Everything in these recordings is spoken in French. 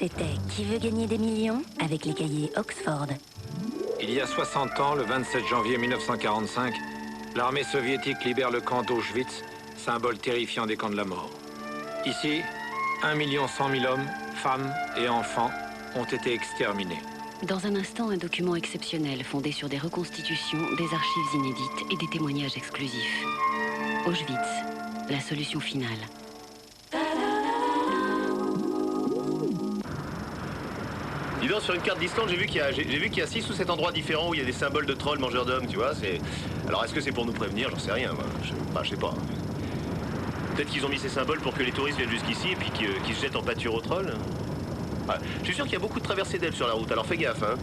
C'était Qui veut gagner des millions avec les cahiers Oxford. Il y a 60 ans, le 27 janvier 1945, l'armée soviétique libère le camp d'Auschwitz, symbole terrifiant des camps de la mort. Ici, 1 100 000 hommes, femmes et enfants ont été exterminés. Dans un instant, un document exceptionnel fondé sur des reconstitutions, des archives inédites et des témoignages exclusifs. Auschwitz, la solution finale. Dis donc, sur une carte d'Islande, j'ai vu qu'il y a 6 ou 7 endroits différents où il y a des symboles de trolls mangeurs d'hommes, tu vois. Alors, est-ce que c'est pour nous prévenir? J'en sais rien, moi. Je sais pas. Peut-être qu'ils ont mis ces symboles pour que les touristes viennent jusqu'ici et puis qu'ils se jettent en pâture aux trolls. Ouais. Je suis sûr qu'il y a beaucoup de traversées d'elfes sur la route, alors fais gaffe, hein.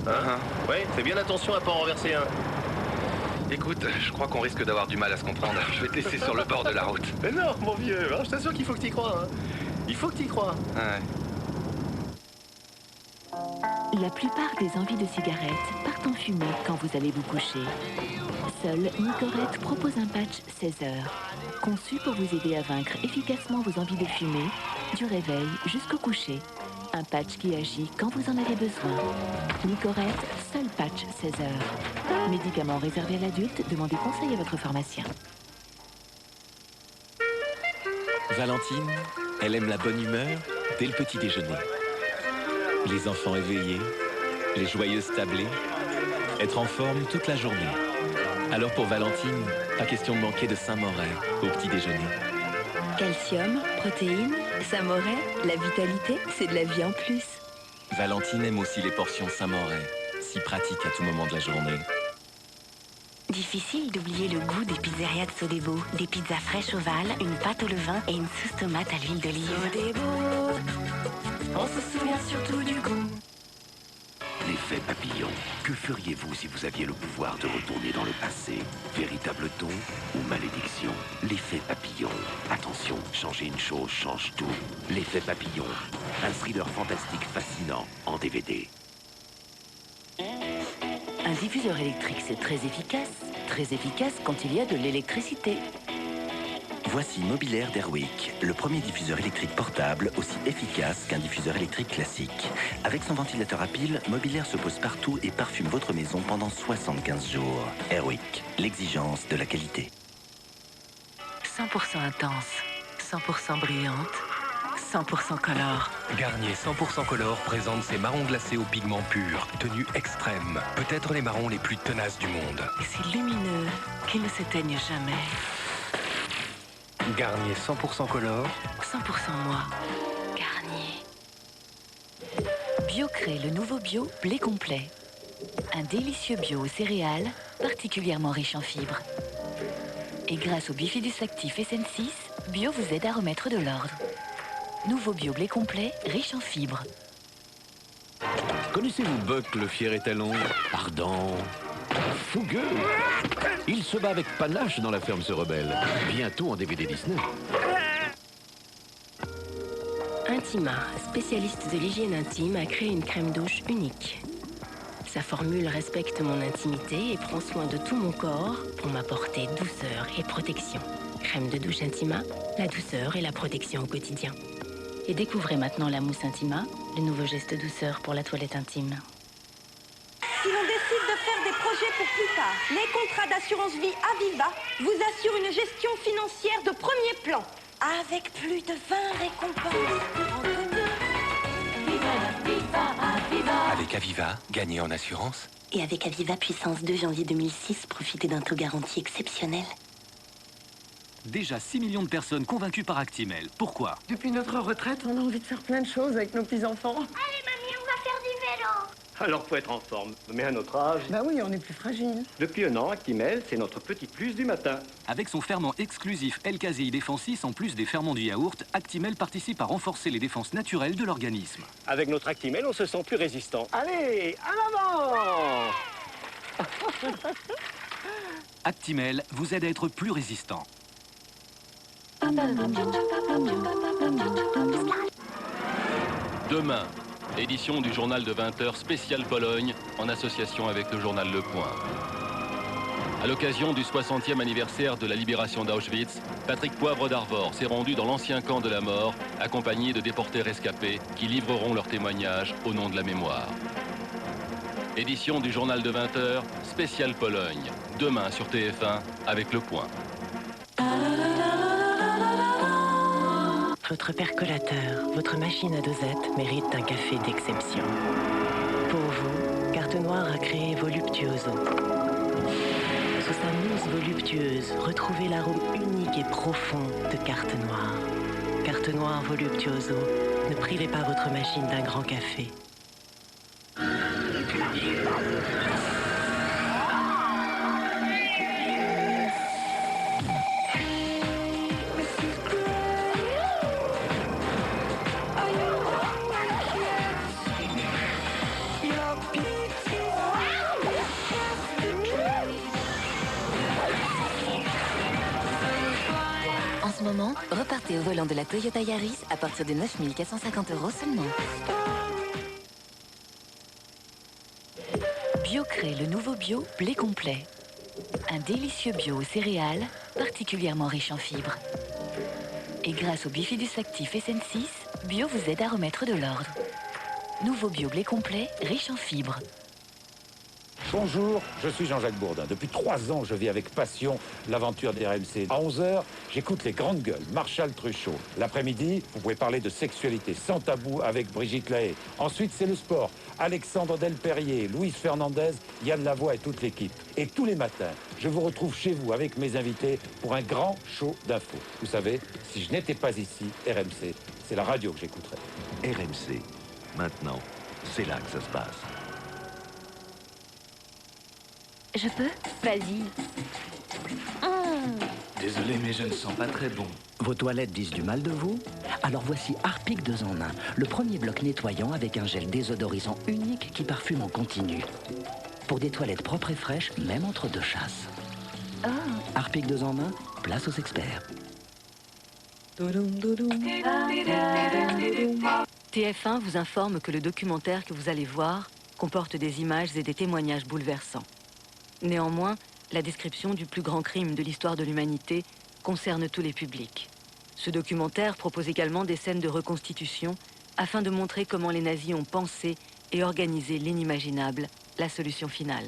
Ouais, fais bien attention à pas en renverser un. Écoute, je crois qu'on risque d'avoir du mal à se comprendre. Je vais te laisser sur le bord de la route. Mais non, mon vieux, hein, je t'assure qu'il faut que t'y crois, hein. Il faut que t'y crois. Ouais. La plupart des envies de cigarettes partent en fumée quand vous allez vous coucher. Seule Nicorette propose un patch 16 heures, conçu pour vous aider à vaincre efficacement vos envies de fumer, du réveil jusqu'au coucher. Un patch qui agit quand vous en avez besoin. Nicorette, seul patch 16 heures. Médicament réservé à l'adulte, demandez conseil à votre pharmacien. Valentine, elle aime la bonne humeur dès le petit déjeuner. Les enfants éveillés, les joyeuses tablées, être en forme toute la journée. Alors pour Valentine, pas question de manquer de Saint-Moret au petit déjeuner. Calcium, protéines, Saint-Moret, la vitalité, c'est de la vie en plus. Valentine aime aussi les portions Saint-Moret, si pratiques à tout moment de la journée. Difficile d'oublier le goût des pizzerias de Sodebo. Des pizzas fraîches ovales, une pâte au levain et une sauce tomate à l'huile d'olive. Sodebo, on se souvient surtout du goût. L'effet papillon. Que feriez-vous si vous aviez le pouvoir de retourner dans le passé? Véritable don ou malédiction? L'effet papillon. Attention, changer une chose change tout. L'effet papillon. Un thriller fantastique fascinant en DVD. Un diffuseur électrique, c'est très efficace quand il y a de l'électricité. Voici Mobilair d'Airwick, le premier diffuseur électrique portable aussi efficace qu'un diffuseur électrique classique. Avec son ventilateur à pile, Mobilair se pose partout et parfume votre maison pendant 75 jours. Airwick, l'exigence de la qualité. 100% intense, 100% brillante, 100% color. Garnier 100% Color présente ses marrons glacés aux pigments purs, tenue extrême. Peut-être les marrons les plus tenaces du monde. C'est lumineux, qui ne s'éteignent jamais. Garnier 100% Color. 100% moi. Garnier. Biocré, le nouveau bio blé complet. Un délicieux bio aux céréales, particulièrement riche en fibres. Et grâce au bifidus actif SN6, bio vous aide à remettre de l'ordre. Nouveau bio blé complet, riche en fibres. Connaissez-vous Buck, le fier étalon? Ardent, fougueux. Il se bat avec panache dans La Ferme se rebelle. Bientôt en DVD Disney. Intima, spécialiste de l'hygiène intime, a créé une crème douche unique. Sa formule respecte mon intimité et prend soin de tout mon corps pour m'apporter douceur et protection. Crème de douche Intima, la douceur et la protection au quotidien. Et découvrez maintenant la mousse Intima, le nouveau geste douceur pour la toilette intime. Si l'on décide de faire des projets pour plus tard, les contrats d'assurance vie Aviva vous assurent une gestion financière de premier plan, avec plus de 20 récompenses. Avec Aviva, gagnez en assurance. Et avec Aviva Puissance 2 janvier 2006, profitez d'un taux garanti exceptionnel. Déjà 6 millions de personnes convaincues par Actimel. Pourquoi? Depuis notre retraite, on a envie de faire plein de choses avec nos petits-enfants. Allez, mamie, on va faire du vélo. Alors, faut être en forme. Mais à notre âge... Bah oui, on est plus fragile. Depuis un an, Actimel, c'est notre petit plus du matin. Avec son ferment exclusif L-Caséi Défense 6, en plus des ferments du yaourt, Actimel participe à renforcer les défenses naturelles de l'organisme. Avec notre Actimel, on se sent plus résistant. Allez, en avant! Actimel vous aide à être plus résistant. Demain, édition du journal de 20h spécial Pologne en association avec le journal Le Point. À l'occasion du 60e anniversaire de la libération d'Auschwitz, Patrick Poivre d'Arvor s'est rendu dans l'ancien camp de la mort, accompagné de déportés rescapés qui livreront leurs témoignages au nom de la mémoire. Édition du journal de 20h, spécial Pologne. Demain sur TF1 avec Le Point. Votre percolateur, votre machine à dosette mérite un café d'exception. Pour vous, Carte Noire a créé Voluptuoso. Sous sa mousse voluptueuse, retrouvez l'arôme unique et profond de Carte Noire. Carte Noire Voluptuoso, ne privez pas votre machine d'un grand café. En ce moment, repartez au volant de la Toyota Yaris à partir de 9 450 € seulement. Biocré, le nouveau bio, blé complet. Un délicieux bio aux céréales, particulièrement riche en fibres. Et grâce au bifidus actif SN6, bio vous aide à remettre de l'ordre. Nouveau bio blé complet, riche en fibres. Bonjour, je suis Jean-Jacques Bourdin. Depuis 3 ans, je vis avec passion l'aventure des RMC. À 11h, j'écoute les grandes gueules, Marshall Truchot. L'après-midi, vous pouvez parler de sexualité sans tabou avec Brigitte Lahaie. Ensuite, c'est le sport. Alexandre Delperrier, Louise Fernandez, Yann Lavoie et toute l'équipe. Et tous les matins, je vous retrouve chez vous avec mes invités pour un grand show d'infos. Vous savez, si je n'étais pas ici, RMC, c'est la radio que j'écouterais. RMC, maintenant, c'est là que ça se passe. Je peux? Vas-y. Désolé, mais je ne sens pas très bon. Vos toilettes disent du mal de vous? Alors voici Harpic 2 en 1, le premier bloc nettoyant avec un gel désodorisant unique qui parfume en continu. Pour des toilettes propres et fraîches, même entre 2 chasses. Harpic 2 en 1, place aux experts. TF1 vous informe que le documentaire que vous allez voir comporte des images et des témoignages bouleversants. Néanmoins, la description du plus grand crime de l'histoire de l'humanité concerne tous les publics. Ce documentaire propose également des scènes de reconstitution afin de montrer comment les nazis ont pensé et organisé l'inimaginable, la solution finale.